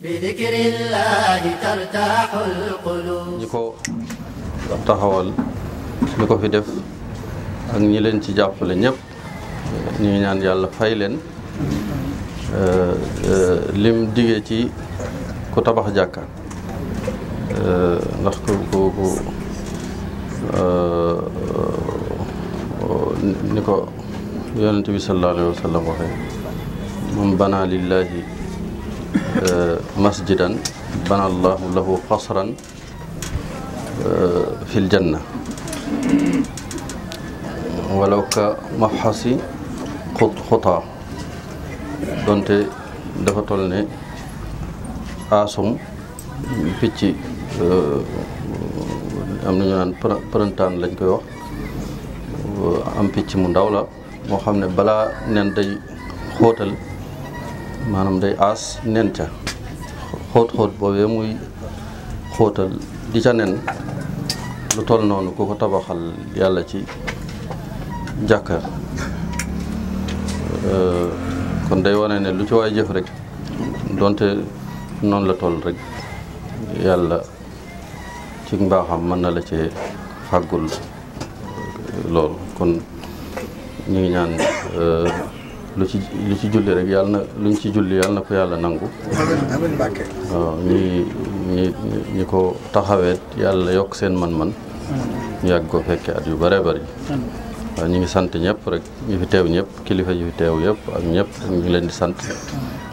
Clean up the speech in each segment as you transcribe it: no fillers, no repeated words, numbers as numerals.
بذكر الله ترتاح القلوب ñi ko taxawal ñi ko fi def ak ñi leen ci jàppale ñëpp ñu ngi ñaan yàlla fay leen lim digee ci ku tabax jàkka ndax ku ni ko yonent bi sallallahu alayhi wa sallam waxee man bana lillahi masjidan bana allahu lahu qasran fil janna walaw ka mafxasi xutaa donte dafa toll ne aasum picc am nañu naan printemps lañ koy wax am picc mu ndaw la moo xam ne balaa nen day xóotal maanaam day aas nen ca xóot boobee muy xóotal di ca nen lu toll noonu ku ko tabaxal yàlla ci jàkka kon day wane ne lu ci waay jëf rek donte noonu la toll rek yàlla ci mbaaxam mën na la cee fàggul loolu kon ñu ngi ñaan lu ci julli rek yàlla na luñ ci julli yàlla na ko yàlla nangu. amiin Mbàkke. waaw ñi ko taxaweet yàlla yokk seen man-man ñu yàgg ko fekke at yu bare bari waaw ñu ngi sant ñëpp rek ñu fi teew ñëpp kilifa yu fi teew yëpp ak ñëpp ñu ngi leen di sant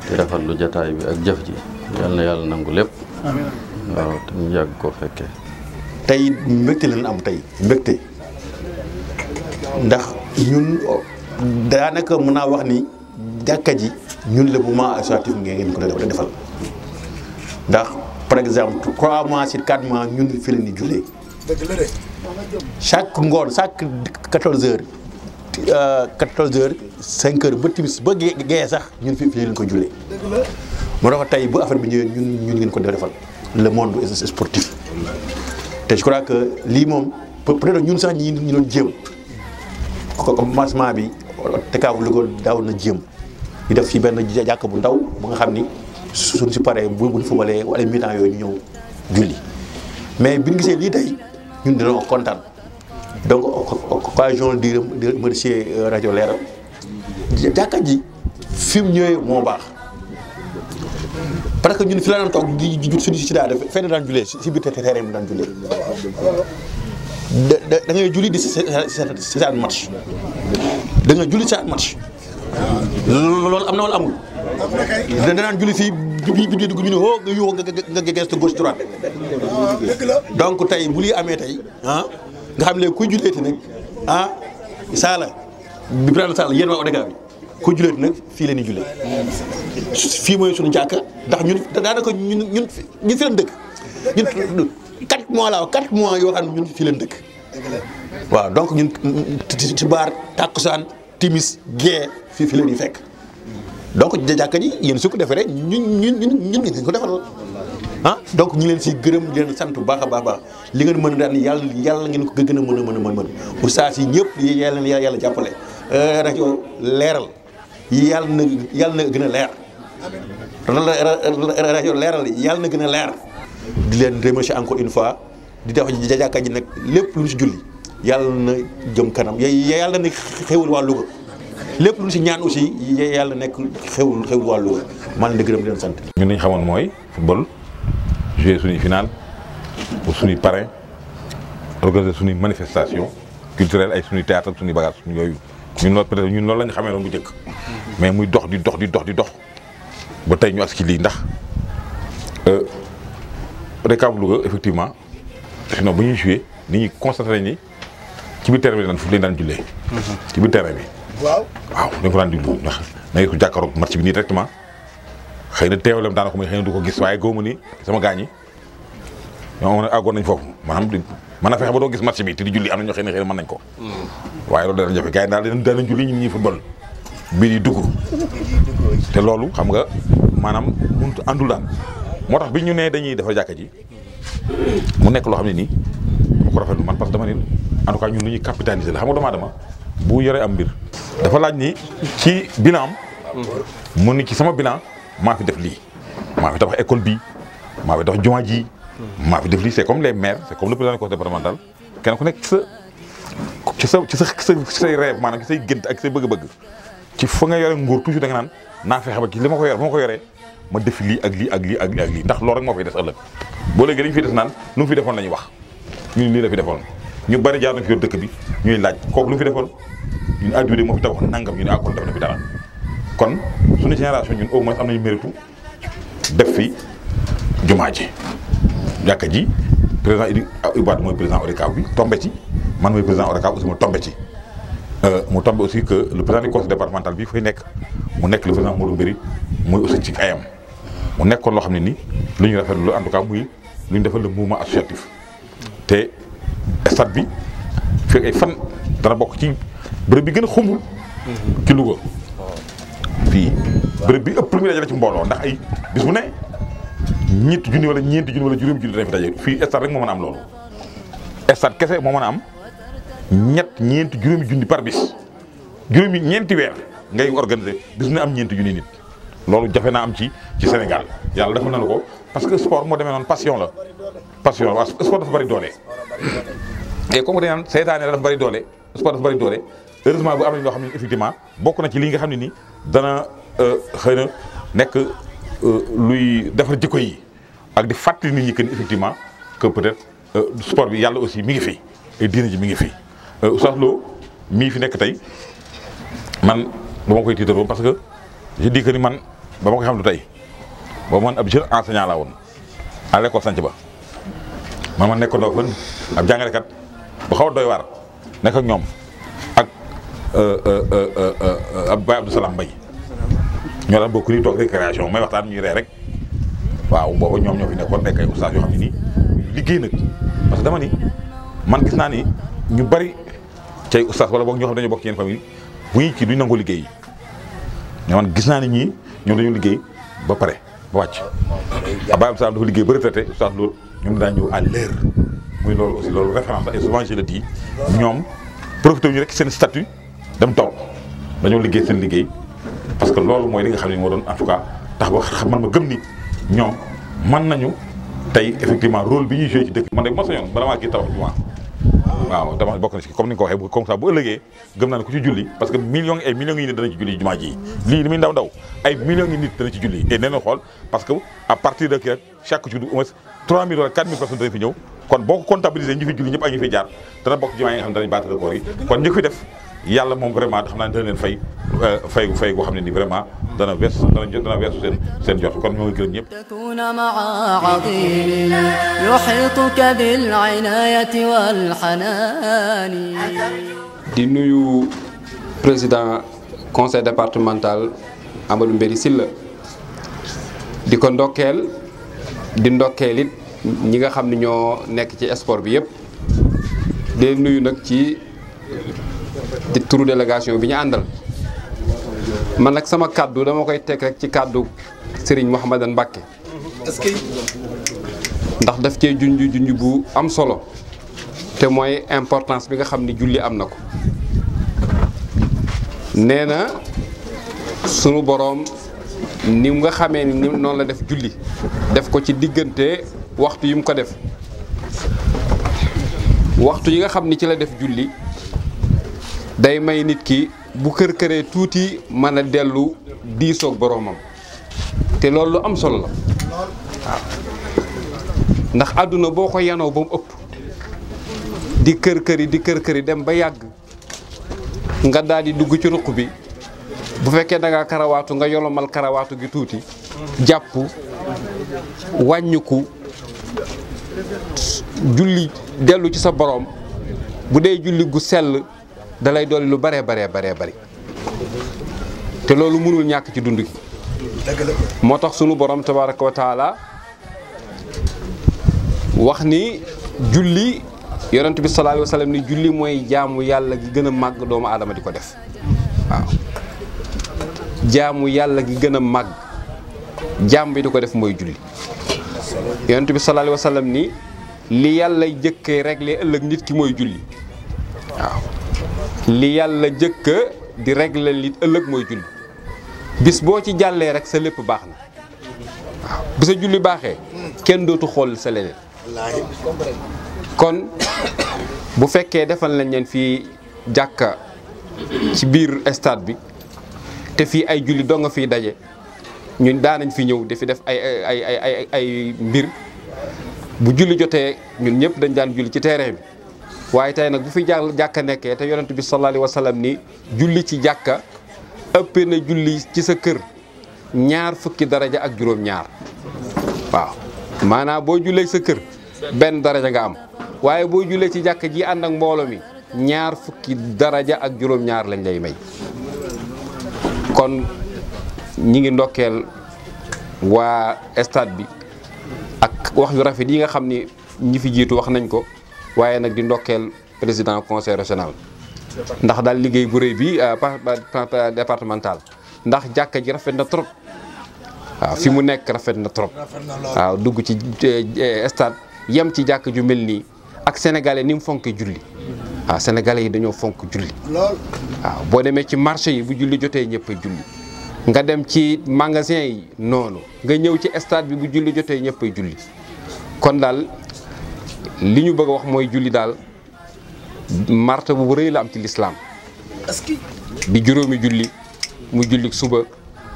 di rafetlu jataay bi ak jëf ji yàlla na yàlla nangu lépp waaw te ñu yàgg ko fekke tey mbégte lañ am tey mbégte ndax ñun daanaka mën naa wax ni jàkka ji ñun le mouvement associatif ngeen ko defal ndax par exemple 3 mois sur 4 mois ñun fi leen di jullee chaque ngoon chaque 14 heures 5 heures ba timis ba gee sax ñun fi leen ko jullee moo tax tey bu affaire bi ñëwee ñun ngeen ko defal le monde sportif te je crois que lii moom peut-être ñun sax ñi ñu doon jéem commencement bi tekaabu Louga daaw na jéem ñu def fi benn jàkk bu ndaw ba nga xam ni suñ si paree buñ fubalee wala mi-temps yooyu ñu ñëw julli mais bi ñu gisee lii tey ñun dañoo kontaan donc occasion di remercier rajo Leeral jàkka ji fi mu ñëwee moo baax parce que ñun fi la daan toog di suñu si daal fenn daan jullee si biir terrain bi daan jullee da ngay julli di seetaan match da nga julli seetaan match loolu am na wala amul danaan julli fii bi dugg ñu ne hoo nga yuuxu nga gestu gauche droite donc tey bu liy amee tey ah nga xam ne kuy julleeti nag ah saala bi Ibrahima Sall yéen waa Odega bi kuy julleeti nag fii la ñuy jullee fii mooy suñu jàkka ndax ñun daanaka ñun fi leen dëkk ñun 4 mois la 4 mois yoo xam ne ñun fii leen dëkk waaw donc ñun tisbaar takkusaan timis gee fii la ñuy fekk donc jàkka ji yéen su ko defee rek ñun ngeen ko defal ah donc ñu leen si gërëm di leen sant bu baax a baax li ngeen mën a daan yàlla ngeen ko gën a mën oustaz yi ñëpp yàlla jàppale rajo Leeral yàlla na gën a leer rajo Leeral yàlla na gën a leer di leen remercier encore une fois di def jàkka ji nag lépp lu ñu si julli yàlla na jëm kanam yàlla na xewul waa Louga lépp lu ñu si ñaan aussi yàlla nekk xewul waa Louga maa leen di gërëm di leen sant. ñun li ñu xamoon mooy football jouer suñuy final pour suñuy parrain organiser suñuy manifestation culturelle ay suñuy théâtre suñuy bagage suñu yooyu ñun loolu peut-être ñun loolu la ñu xamee woon bu njëkk mais muy dox di dox ba tey ñu as ci lii ndax Recab Louga effectivement sinon bu ñuy joué nit ñi constaté nañ ni ci biir terrain bi lañ daan jullee. ci biir terrain bi. waaw dañ ko daan julli ndax da ngay ko jàkkaarloog match bi nii directement xëy na teewaleem daanaka muy xëy na du ko gis waaye góobu ni sama gaañ yi ñoom àggoon nañ foofu maanaam mën na fexe ba doo gis match bi te di julli am na ñoo xëy na mën nañ ko. waaye loolu dana jafe gars yi daal danañ julli ñun ñuy football biir yi dugg te loolu xam nga maanaam mënut àndul daal. moo tax bi ñu nee dañuy defar jàkka ji mu nekk loo xam ne nii bu ko rafetlu man parce que dama ne en tout cas ñun lu ñuy capitaliser la xam nga doomu aadama bu yoree am mbir. dafa laaj ni ci bilan am mu ni ci sama bilan maa fi def lii maa fi tabax école bi maa fi tabax jumaa ji maa fi def lii c'est comme les maires c'est comme le président du conseil départemental kenn ku nekk ci say rêve maanaam ci say gént ak say bëgg-bëgg ci fa nga yore nguur toujours da nga naan naa fexe ba ci li ma ko yor ba ma ko yoree ma def lii ak lii ak lii ak lii ak lii ndax loolu rek moo fay des ëllëg boo léegi dañu fiy des naan lu mu fi defoon la ñuy wax ñu lii la fi defoon ñu bari jaar na fi yor dëkk bi ñuy laaj kooku lu mu fi defoon ñun addu de moo fi tabax nangam ñu ne kon def na fi dara kon suñu génération ñun au moins am nañu méritu def fi jumaa ji jàkka ji président Idi Ibad mooy président ODCAV bi tombé ci man mooy président ODCAV aussi mu tombé ci mu tombé aussi que le président du conseil départemental bi fay nekk mu nekk le président Modou Mbéri muy aussi ci ayam mu nekkoon loo xam ne ni lu ñu rafetlu en tout cas muy lu ñu defal le mouvement associatif te stade bi fekk ay fan dana bokk ci bërëb bi gën a xumbul ci Louga fii bërëb bi ëpp lu muy dajale ci mbooloo ndax ay bis bu ne ñeenti junni wala juróomi junni dañ fi daje fii stade rek moo mën a am loolu stade kese moo mën a am ñeenti juróomi junni par bis ñeenti weer ngay organiser bis bu ne am ñeenti junni nit loolu jafe naa am ci Sénégal yàlla defal na la ko parce que sport moo demee noonu passion la waaw sport dafa bari doole et comme dañ naan seytaane dafa bari doole sport dafa bari doole heureusement bu am nañ loo xam ne effectivement bokk na ci li nga xam ne ni dana xëy na nekk luy defar jikko yi ak di fàttali nit ñi que ni effectivement que peut-être sport bi yàlla aussi mi ngi fi et diine ji mi ngi fi Oustaz Lo mii fi nekk tey man dama koy tiitaroo parce que je dis que ni man ba ma koy xam lu tey boobu man ab jeune enseignant laa woon à l'école Sanc Ba man nekkoon doo fan ab jàngalekat bu xaw a doy waar nekk ak ñoom ak ab Baye Abdou Salam Mbaye ñoo daan bokk nii toog récréation may waxtaan ñuy ree rek waaw booba ñoom ñoo fi nekkoon nekk ay oustaz yoo xam ne nii liggéey nag parce que dama ni man gis naa ni ñu bari cay oustaz wala boog ñoo xam ne dañoo bokk ci yenn famille bu ñuy ci duñ nangoo liggéey mais man gis naa ni ñii ñoom dañoo liggéey ba pare ba wàcc Baye Abdou Salam dafa liggéey ba retraité oustaz loolu ñoom daañu ñëw à l'heure muy loolu aussi loolu référence la et souvent je le dis ñoom profité ñu rek seen statut dem toog dañoo liggéey seen liggéey parce que loolu mooy li nga xam ne moo doon en tout cas tax ba xam man ma gëm ni ñoom mën nañu tey effectivement rôle bi ñuy joué ci dëkk man de ma sañoon bala maa kii tabax jumaa waaw dama bokk na ci comme ni nga ko waxee comme ça bu ëllëgee gëm naa ne ku ci julli parce que millions yi nit dana ci julli jumaa ji lii li muy ndaw ay millions yi nit dana ci julli et nee na xool parce que à partir de kii rek chaque jour au moins 3000 wala 4000 personnes dana fi ñëw kon boo ko comptabiliser ñi fi julli ñëpp ak ñi fi jaar dana bokk jumaa yi nga xam ne danañ battre record yi kon ñi ko fi def yàlla moom vraiment xam naa ne dana leen fay goo xam ne ni vraiment dana weesu seen jot kon ñoo ngi gërëm ñëpp تكون مع عظيم يحيطك بالعناية والحنان. di nuyu président conseil départemental Amadou Mbéri Sylla di ko ndokkeel it ñi nga xam ne ñoo nekk ci sport bi yëpp di nuyu nag ci di turu délégation bi ñu àndal man nag sama kàddu dama koy teg rek ci kàddu Serigne Mouhamadan Mbacké ndax daf cee junj bu am solo te mooy importance bi nga xam ni julli am na ko nee na sunu boroom ni nga xamee ni noonu la def julli def ko ci diggante waxtu yi mu ko def waxtu yi nga xam ni ci la def julli day may nit ki bu kër-këree tuuti mën a dellu diisoog boroomam te loolu lu am solo la waaw ndax àdduna boo ko yanoo ba mu ëpp di kër-këri dem ba yàgg nga daal di dugg ci ruq bi bu fekkee da ngaa karawaatu nga yolomal karawaatu gi tuuti jàpp wàññiku julli dellu ci sa boroom bu dee julli gu sell dalay dolli lu bare bari te loolu mënul ñàkk ci dund gi moo tax sunu borom tabaraka wa taala wax ni julli yonent bi sallallahu alayhi wa sallam ni julli mooy jaamu yàlla gi gën a màgg doomu aadama di ko def waaw jaamu yàlla gi gën a màgg jaam bi di ko def mooy julli yonent bi sallallahu alayhi wa sallam ni li yàlla jëkkee régler ëllëg nit ki mooy julli waaw li yàlla jëkk di régler li ëllëg mooy julli bis boo ci jàllee rek sa lépp baax na waaw bu sa julli baaxee kenn dootu xool sa leneen kon bu fekkee defal nañ leen fii jàkka ci biir stade bi te fii ay julli doo nga fiy daje ñun daanañ fi ñëw di fi def ay mbir bu julli jotee ñun ñëpp dañ daan julli ci terrain bi waaye tey nag bu fi jàkka nekkee te yonent bi sallallahu alayhi wa sallam ni julli ci jàkka ëpp na julli ci sa kër 2 fukki daraja ak juróom-ñaar waaw maanaam boo jullee sa kër benn daraja nga am waaye boo jullee ci jàkka ji ànd ak mbooloo mi 2 fukki daraja ak juróom-ñaar lañ lay may kon ñi ngi ndokkeel waa stade bi ak wax yu rafet yi nga xam ni ñi fi jiitu wax nañ ko waaye nag di ndokkeel président conseil régional ndax daal liggéey bu rëy bi départemental ndax jàkka ji rafet na trop waaw fi mu nekk rafet na trop waaw dugg ci stade yem ci jàkka ju mel nii ak sénégalais ni mu fonke julli waaw sénégalais yi dañoo fonk julli waaw boo demee ci marché yi bu julli jotee ñëpp a julli nga dem ci magasin yi noonu nga ñëw ci stade bi bu julli jotee ñëpp ay julli kon daal li ñu bëgg a wax mooy julli daal marta bu rëy la am ci lislaam di juróomi julli mu julli suba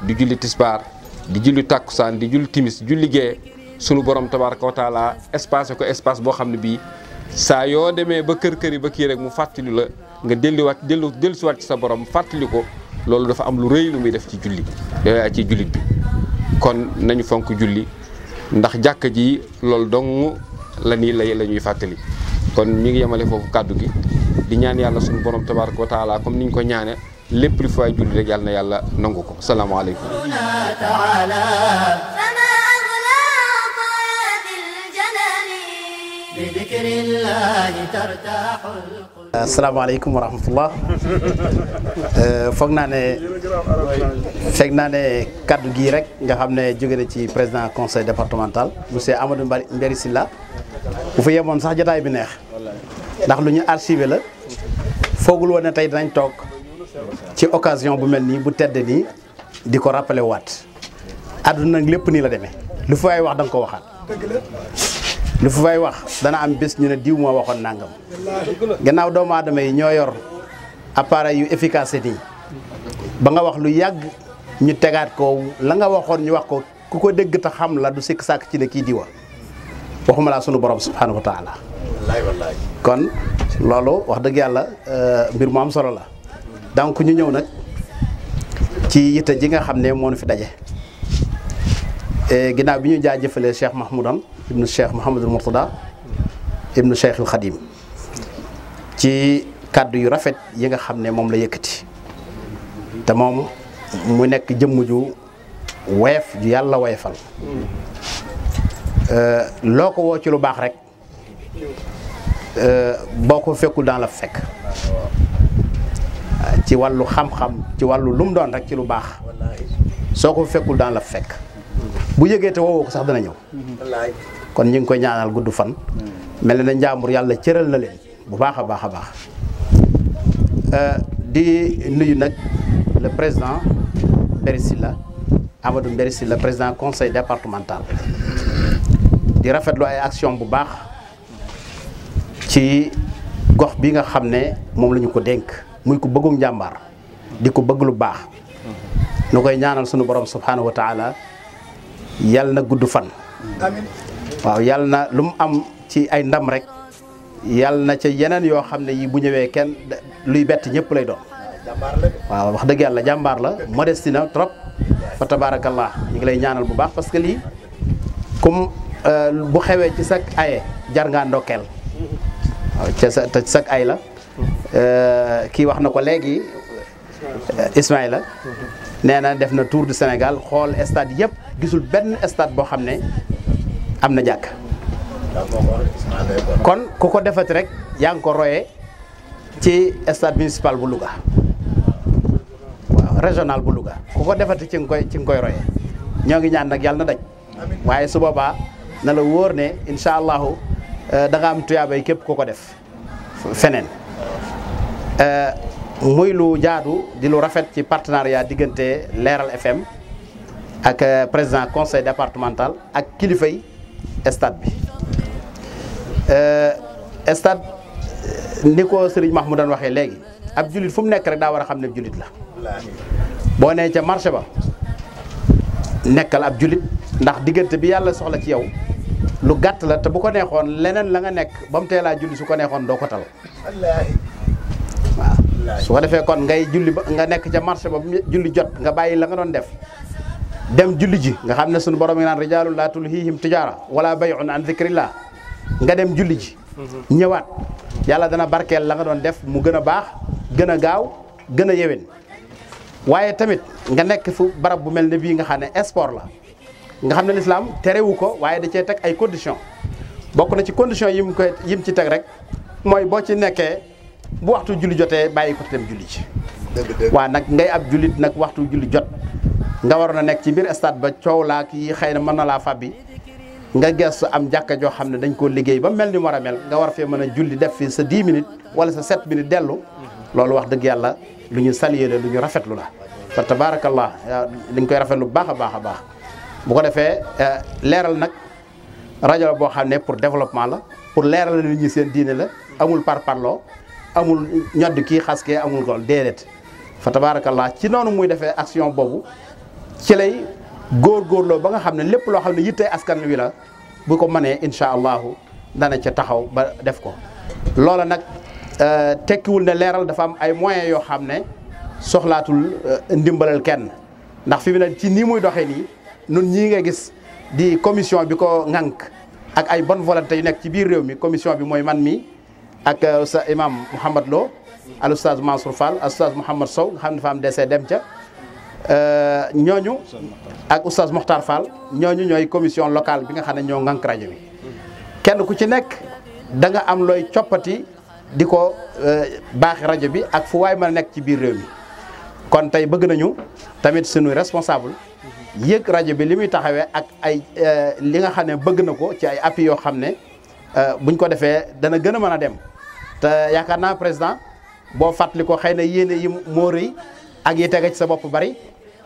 di julli tisbaar di julli tàkkusaan di julli timis julli gee sunu borom tabaraka wa taala espace ko espace boo xam ne bii saa yoo demee ba kër yi ba kii rek mu fàttali la nga dellusiwaat ci sa borom fàttali ko loolu dafa am lu rëy lu muy def ci julli ci jullit bi kon nañu fonk julli ndax jàkka ji loolu dong la ñuy fàttali kon ñu ngi yemale foofu kàddu gi di ñaan yàlla sunu borom tabaraka wa taala comme niñ ko ñaane lépp lu fay julli rek yàlla na yàlla nangu ko salaamaaleykum asalaamaaleykum wa rahmatullah foog naa ne kaddu gii rek nga xam ne jóge na ci président conseil départemental monsieur Amadou Mbéri Sylla bu fa yemoon sax jotaay bi neex ndax lu ñu archivé la foogul woon ne tey dinañ toog ci occasion bu mel nii bu tedd nii di ko rappelé waat àdduna nag lépp nii la demee lu fa waay wax da nga ko waxaat lu fa waay wax dana am bés ñu ne diw moo waxoon nangam gannaaw doomu aadama yi ñoo yor appareil yu efficace nii ba nga wax lu yàgg ñu tegaat ko la nga waxoon ñu wax ko ku ko dégg te xam la du sikk sàkk ci ne kii diwa waxuma laa sunu borom subhanahu wa taala kon loolu wax dëgg yàlla mbir mu am solo la donc ñu ñëw nag ci yitte ji nga xam ne moo nu fi daje ginnaaw bi ñu jaajëfalee Cheikh Mahmoudan ibnu Cheikh Mouhamadul Mourtada ibnu Cheikhul Khadim ci kàddu yu rafet yi nga xam ne moom la yëkkati te moom mu nekk jëmm ju woyof ju yàlla woyofal loo ko woo ci lu baax rek boo ko fekkul daan la fekk ci wàllu xam-xam ci wàllu lum doon rek ci lu baax soo ko fekkul daan la fekk bu yëgee te woowoo ko sax dana ñëw kon ñu ngi koy ñaanal gudd fan mel na njàmbur yàlla cëral na leen bu baax a baax a baax di nuyu nag le président Mbéri Sylla Amadou Mbéri Sylla président conseil départemental di rafetlu ay action bu baax ci gox bi nga xam ne moom la ñu ko dénk muy ko bëggum njàmbaar di ko bëgg lu baax nu koy ñaanal sunu borom subhanahu wa taala yàlla na gudd fan waaw yàlla na lu mu am ci ay ndam rek yàlla na ca yeneen yoo xam ne yi bu ñëwee kenn luy bett ñëpp lay doon waaw wax dëgg yàlla jàmbaar la modeste na trop fa tabarakallah ñu ngi lay ñaanal bu baax parce que lii comme bu xewee ci sag aye jar ngaa ndokkeel waaw ca sa te sag ay la kii wax na ko léegi Ismaïla nee na def na tour du Sénégal xool stade yëpp gisul benn stade boo xam ne am na jàkk kon ku ko defati rek yaa ngi ko royee ci stade municipal bu Louga waaw régional bu Louga ku ko defati ci nga koy royee ñoo ngi ñaan nag yàlla na daj waaye su boobaa na la wóor ne incha allahu da nga am tuyaabay képp ku ko def feneen muy lu jaadu di lu rafet ci partenariat diggante Leeral FM ak président conseil départemental ak kilifay stade bi stade ni ko Serigne Mahmoudane waxee léegi ab jullit fu mu nekk rek daa war a xam ne jullit la boo nee ca marché ba nekkal ab jullit ndax diggante bi yàlla soxla ci yow lu gàtt la te bu ko neexoon leneen la nga nekk ba mu teelaa julli su ko neexoon doo ko tal waaw su ko defee kon ngay julli ba nga nekk ca marché ba julli jot nga bàyyi la nga doon def dem julli ji nga xam ne suñu borom yi naan rijaalun laa tulhiihim tijaara wala bay'un an dhikrillah nga dem julli ji ñëwaat yàlla dana barkeel la nga doon def mu gën a baax gën a gaaw gën a yewén waaye tamit nga nekk fu barab bu mel ne bii nga xam ne sport la nga xam ne lislaam terewu ko waaye da cee teg ay conditions bokk na ci conditions yim ci teg rek mooy boo ci nekkee bu waxtu julli jotee bàyyi ko dem julli ci waaw nag ngay ab jullit nag waxtu julli jot nga waroon a nekk ci biir stade ba coow laa kii xëy na mën na laa fàbbi nga gestu am jàkka joo xam ne dañ koo liggéey ba mel ni mu war a mel nga war fee mën a julli def fi sa 10 minutes wala sa 7 minutes dellu loolu wax dëgg yàlla lu ñu saluer la lu ñu rafetlu la fa tabaarakallah dañ koy rafetlu bu baax a baax a baax bu ko defee leeral nag rajo la boo xam ne pour développement la pour leeral nit ñi seen diine la amul parparloo amul ñodd kii xas kee amul gol déedéet fa tabaarakallah ci noonu muy defee action boobu ci lay góorgóorloo ba nga xam ne lépp loo xam ne yittee askan wi la bu ko mënee incha allahu dana ca taxaw ba def ko loola nag tekkiwul ne leeral dafa am ay moyens yoo xam ne soxlaatul ndimbalal kenn ndax fi mu ne ci nii muy doxee nii nun ñii nga gis di commission bi ko ŋànk ak ay bonne volonté yu nekk ci biir réew mi commission bi mooy man mi ak sa imam Mouhamad Lo al oustaz Mansour Fall al oustaz Mouhamad Sow nga xam ne dafa am dese dem ca ñooñu ak oustaz Mokhtar Fall ñooñu ñooy commission locale bi nga xam ne ñoo ŋànk rajo bi kenn ku ci nekk da nga am looy coppati di ko baaxi rajo bi ak fu waay mën a nekk ci biir réew mi kon tey bëgg nañu tamit suñu responsable yëg rajo bi li muy taxawee ak ay li nga xam ne bëgg na ko ci ay appui yoo xam ne buñ ko defee dana gën a mën a dem te yaakaar naa président boo fàttali ko xëy na yéene yi moo rëy ak yi tege ci sa bopp bari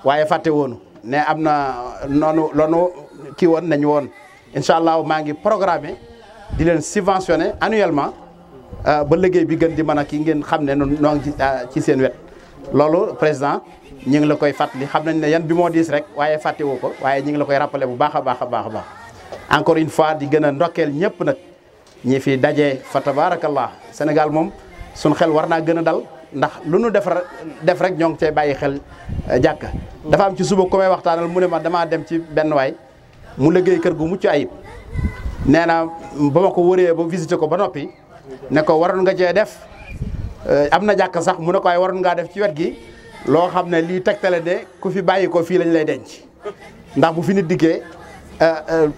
waaye fàtte woonu ne am na noonu loonu kii woon nañu woon incha allah maa ngi programmé di leen subventionné annuellement ba liggéey bi gën di mën a kii ngeen xam ne noo ngi ci seen wet loolu président ñu ngi la koy fàttali xam nañ ne yan bi moo diis rek waaye fàtte woo ko waaye ñu ngi la koy rappelé bu baax a baax a baax a baax encore une fois di gën a ndokkeel ñëpp nag ñi fi daje fa tabarakallah Sénégal moom suñ xel war naa gën a dal ndax lu nu def rek ñoo ngi cay bàyyi xel jàkka dafa am ci suba ku may waxtaanal mu ne ma damaa dem ci benn waay mu liggéey kër gu mucc ayib nee na ba ma ko wëree ba visité ko ba noppi ne ko waroon nga cee def am na jàkka sax mu ne ko ay waroon ngaa def ci wet gi loo xam ne lii tegtale de ku fi bàyyi ko fii lañ lay denc ndax bu fi nit dikkee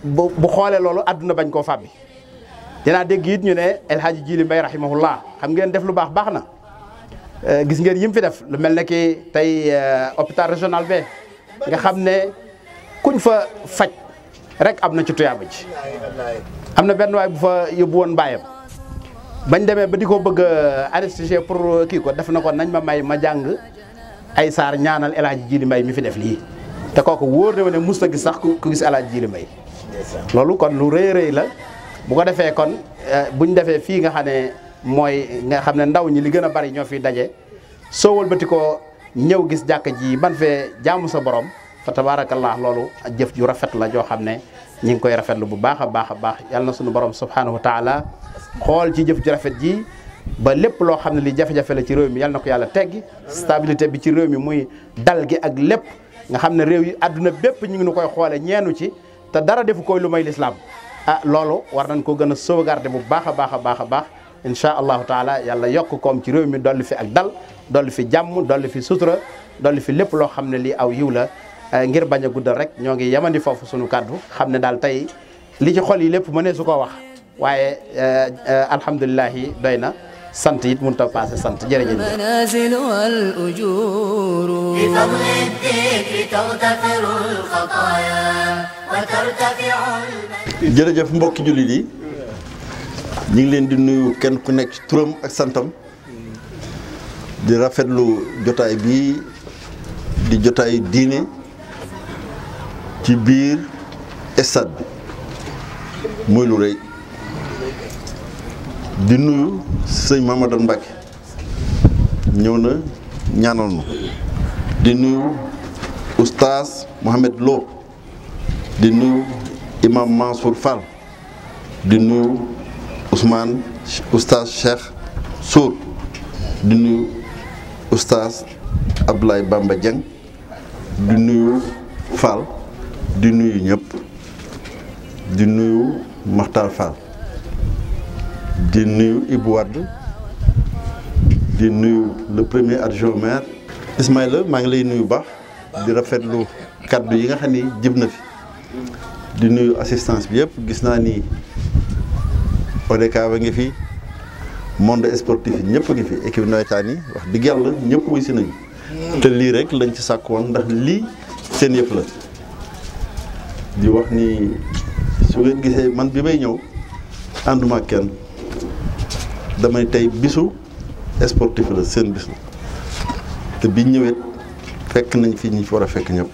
bu xoolee loolu àdduna bañ koo fàbbi dinaa dégg it ñu ne El Hadji Djili Mbaye rahimahullah xam ngeen def lu baax baax na gis ngeen yim fi def lu mel ne ki tey hôpital régional B nga xam ne kuñ fa faj rek am na ci tuyaaba ji am na benn waay bu fa yóbbu woon mbaayam bañ demee ba di ko bëgg anesthésier pour kii ko def na ko nañ ma may ma jàng ay saar ñaanal El Hadji Djili Mbaye mi fi def lii te kooku wóor na ma ne mus na gis sax ku gis El Hadji Djili Mbaye loolu kon lu rëy rëy la bu ko defee kon buñ defee fii nga xam ne mooy nga xam ne ndaw ñi li gën a bari ñoo fi daje soo wëlbati ko ñëw gis jàkka ji man fee jaamu sa borom fa tabaarakallah loolu jëf ju rafet la joo xam ne ñi ngi koy rafetlu bu baax a baax a baax yàlla na suñu borom subhanahu wa taala xool ci jëf ju rafet ji ba lépp loo xam ne li jafe-jafe la ci réew mi yàlla na ko yàlla teggi stabilité bi ci réew mi muy dal gi ak lépp nga xam ne réew yi àdduna bépp ñu ngi nu koy xoole ñeenu ci te dara defu koy lu may lislaam loolu war nañ ko gën a sauvegarder bu baax a baax a baax a baax incha allahu taala yàlla yokk koom ci réew mi dolli fi ak dal dolli fi jàmm dolli fi sutura dolli fi lépp loo xam ne lii aw yiw la ngir bañ a guddal rek ñoo ngi yemandi foofu sunu kàddu xam ne daal tey li ci xol yi lépp mënee su ko wax waaye alhamdulilahi doy na sant it mënut a passé sant jërëjëf. المنازل والأجور بفضل الذكر تغتفر الخطايا وترتفع jërëjëf mbokki jullit yi ñu ngi leen di nuyu kenn ku nekk ci turam ak santam di rafetlu jotaay bii di jotaay diine ci biir stade bi muy lu rëy di nuyu sëñ Mamadou Mbacke ñëw na ñaanal nu di nuyu oustaz Mohamed Lo di nuyu imam Mansour Fall di nuyu Ousmane oustaz Cheikh Sour di nuyu oustaz Abdoulaye Bamba Dieng di nuyu Fall di nuyu ñëpp di nuyu Makhtar Fall di nuyu Ibou Wade di nuyu le premier adjoint au maire Ismaïla maa ngi lay nuyu baax di rafetlu kaddu yi nga xam ni jib na fi di nuyu assistance bi yëpp gis naa ni ODCAV ngi fi monde sportif yi ñëpp ngi fi équipe nawetaan yi wax dëgg yàlla ñëpp wuy si nañu te lii rek lañ ci sàkk woon ndax lii seen yëf la di wax ni su ngeen gisee man bi may ñëw ànduma ak kenn damay tey bisu sportif la seen bis la te biñ ñëwee fekk nañ fi ñi fi war a fekk ñëpp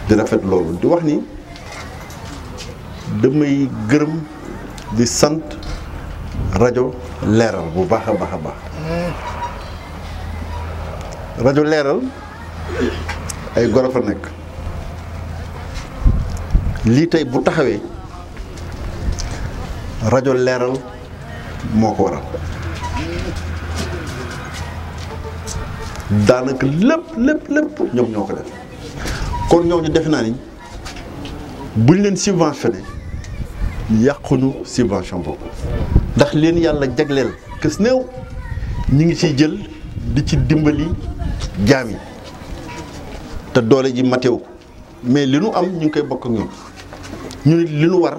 di rafet loolu di wax ni damay gërëm di sant rajo leeral bu baax a baax a baax rajo leeral ay goro fa nekk lii tey bu taxawee rajo leeral moo ko waral daanaka lépp ñoom ñoo ko def kon ñooñu defe naa ni buñ leen subventionné yàquñu subvention boobu ndax leen yàlla jagleel kës néew ñi ngi ciy jël di ci dimbali jaam yi te doole ji matew mais li nu am ñu ngi koy bokk ak ñoom ñu nit li nu war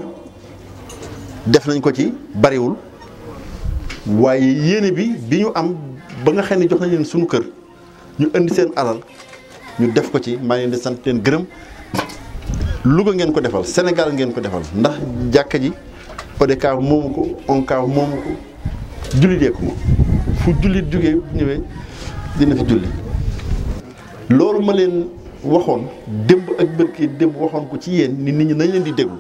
def nañ ko ci bariwul waaye yéene bi ñu am ba nga xam ne jox nañ leen suñu kër ñu indi seen alal ñu def ko ci maa ngi leen di sant leen gërëm Louga ngeen ko defal Sénégal ngeen ko defal ndax jàkka ji ODCAV moomu ko ONCAV moomu ko jullit yee ko moom fu jullit jógee ñëwee dina fi julli loolu ma leen waxoon démb ak bërki démb waxoon ko ci yéen ni nit ñi nañ leen di déglu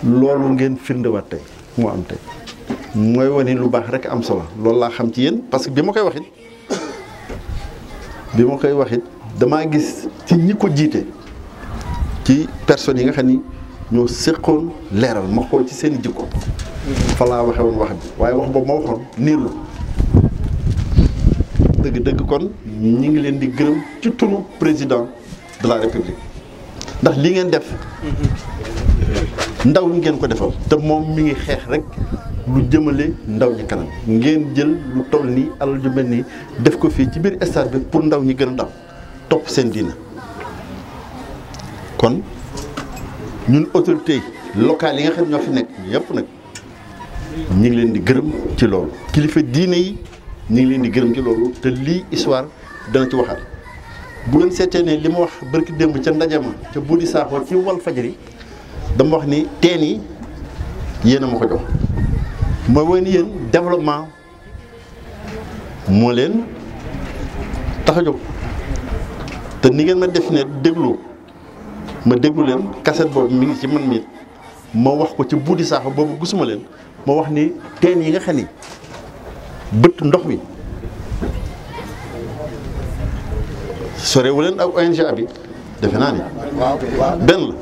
loolu ngeen firndewaat tey moo am tey mooy wane lu baax rek am solo loolu laa xam ci yéen parce que bi ma koy waxit damaa gis ci ñi ko jiite ci personnes yi nga xam ni ñoo séqoon leeral ma xool ci seen i jikko fa laa waxe woon wax bi waaye wax boobu ma waxoon niir la dëgg kon ñi ngi leen di gërëm ci turu président de la république ndax li ngeen def ndaw ñi ngeen ko defal te moom mi ngi xeex rek lu jëmale ndaw ñi kanam ngeen jël lu toll nii alal ju mel nii def ko fii ci biir stade bi pour ndaw ñi gën a ndaw topp seen diina kon ñun autorités locales yi nga xam ñoo fi nekk yëpp nag ñi ngi leen di gërëm ci loolu kilifa diine yi ñi ngi leen di gërëm ci loolu te lii histoire dana ci waxaat bu ngeen seetee ne li ma wax barki démb ca ndaje ma ca Budi Saaxoo ci Walfadjri dama wax ni teen yi yéen a ma ko jox mooy woy ni yéen développement moo leen tax a jóg te ni ngeen ma def ne déglu leen kaset boobu mi ngi ci man mi ma wax ko ci Budi Saaxoo boobu gisuma leen ma wax ni teen yi nga xam ni bët ndox mi sorewu leen ak ONG bi defe naa ni benn la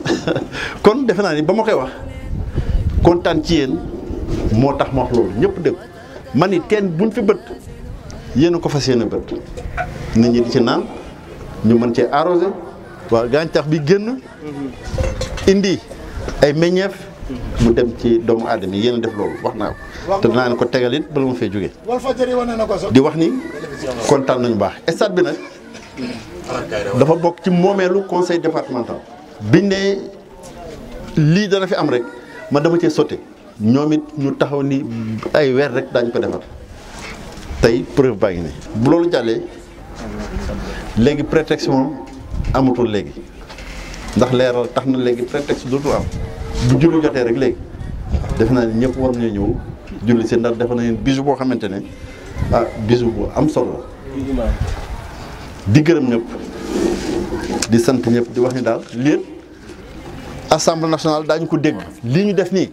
kon defe naa ni ba ma koy wax kontaan ci yéen moo tax ma wax loolu ñëpp dégg man ni teen buñ fi bët yéen a ko fas yéene bët nit ñi di ci naan ñu mën cee arrosé waaw gàncax bi génn indi ay meññeef mu dem ci doomu aadama yi yéen a def loolu wax naa ko te dinaa ne ko tegal it bala ma fay jógee di wax ni kontaan nañu baax stade bi nag dafa bokk ci moomeelu conseil départemental biñ ne lii dana fi am rek ma dama cee sotte ñoom it ñu taxaw ni ay weer rek daañu ko defar tey preuve baa ngi ne bu loolu jàllee léegi prétexte moom amatul léegi ndax leeral tax na léegi prétexte dootul am bu julli jotee rek léegi def naa ne ñëpp war nañu ñëw julli si ndax dafa nañu bisu boo xamante ne bisu bu am solo di gërëm ñëpp di sant ñëpp di wax ni daal lii assemblée nationale daañu ko dégg lii ñu def nii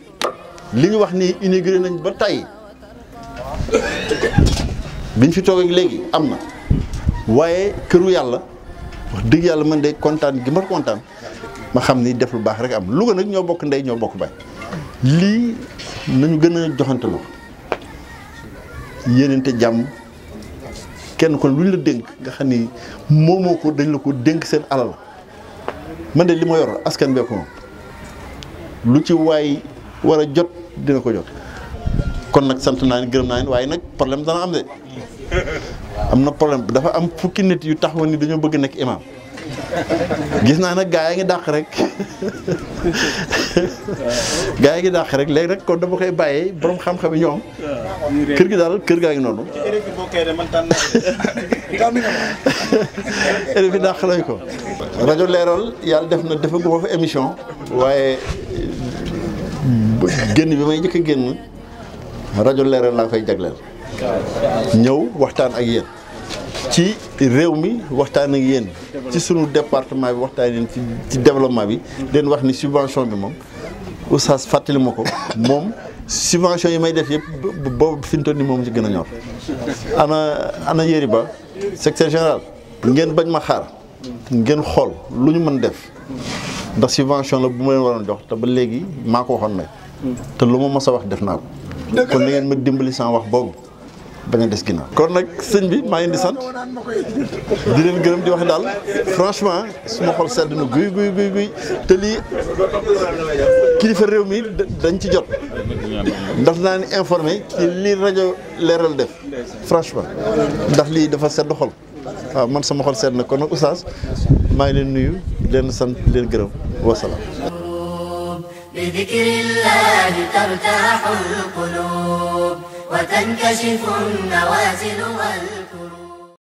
li ñu wax nii inauguré nañ ba tey biñ fi toog ak léegi am na waaye këru yàlla wax dëgg yàlla man de kontaan gi ma kontaan ma xam ni def lu baax rek am Louga nag ñoo bokk ndey ñoo bokk baay lii nañu gën a joxante loxo yéenante jàmm kenn kon lu ñu la dénk nga xam ni moomoo ko dañ la ko dénk seen alal man de li ma yor askan bee ko moom lu ci waay war a jot dina ko jot kon nag sant naa ni gërëm naa ni waaye nag problème dana am de am na problème dafa am fukki nit yu taxaw ni dañoo bëgg nekk imam gis naa nag gaa yaa ngi dàq rek gaa yaa ngi dàq rek léegi rek kon dama koy bàyyee borom xam-xam yi ñoom kër gi daal kër gaa ngi noonu. RFI dàq lañ ko. rajo Leeral yàlla def na dafa guma fa émission waaye génn bi may njëkk a génn rajo Leeral laa koy jagleel ñëw waxtaan ak yéen. ci réew mi waxtaan ak yéen ci sunu département bi waxtaan yéen ci développement bi leen wax ni subvention bi moom oustaz fàttali ma ko moom subvention yi may def yëpp boobu fi mu toll nii moom ci gën a ñor ana yéri ba secrétaire général ngeen bañ ma xaar ngeen xool lu ñu mën def ndax subvention la bu ma leen waroon jox te ba léegi maa ko waxoon nag te lu ma mos a wax def naa ko kon na ngeen ma dimbali sans wax boobu bañ a des ginnaaw kon nag sëñ bi maa ngi di sant di leen gërëm di wax daal franchement suma xol sedd na guy te lii kilifa réew mi dañ ci jot ndax naa ni informé ci lii rajo Leeral def franchement ndax lii dafa sedd xol waaw man sama xol sedd na kon nag oustaz maa ngi leen nuyu leen sant leen gërëm wasalaam. بذكر الله ترتاح القلوب وتنكشف النوازل والكروب